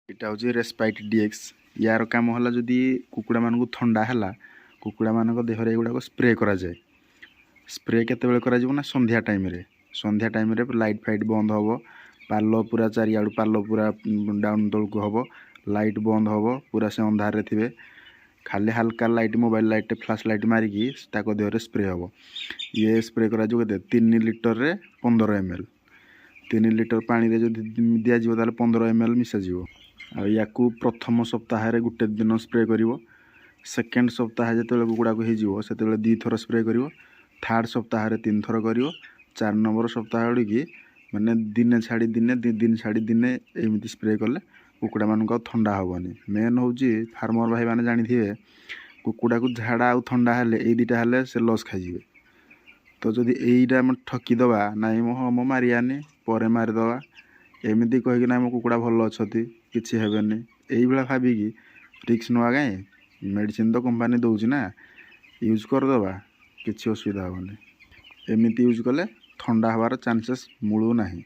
यहाँ हूँ respite dx यार कम है जदि कुकुड़ा मान थंडा है कुकुड़ा मान देहर एगुड़ा स्प्रे कराए स्प्रे केतबेले करा ना संध्या टाइम रे लाइट फाइट बंद हम पाल पूरा चारियाड़ पाल पूरा डाउन तौक हम लाइट बंद हम पूरा से अंधार थे खाली हल्का light mobile light flash light मारिकी देहर स्प्रे हम ये स्प्रे करा 3 लिटर रे 15 ml 3 लिटर पानी रे जो दिज्व 15 ml मिसाज या प्रथम सप्ताह गोटे दिन स्प्रे कर सेकेंड सप्ताह जो कुकुड़ा को हो 2 थर स्प्रे कर थर्ड सप्ताह 3 थर कर 4 नंबर सप्ताह कि माने दिने छाड़ी दिने दिन छाड़ी दिने एमती स्प्रे कले कुकुड़ा मानक ठंडा हेनी मेन हूँ फार्मर भाई मैंने जानी कुकुड़ा को झाड़ा आ ठंडा हेले ये दुटा हेले से लस खाइए तो जदि यहीटा आम ठकीदबा नाई मो मारियानी पर मारिदबा एमती कहीकि ना मो कुकुड़ा भल अच्छा किसी हेनी यही भाविकी रिक्स नवा कहीं मेडिसिन तो कंपनी दौर ना यूज करदे किसी असुविधा हेनी एमती यूज कले ठंडा हबार चांसेस मूलू नहीं।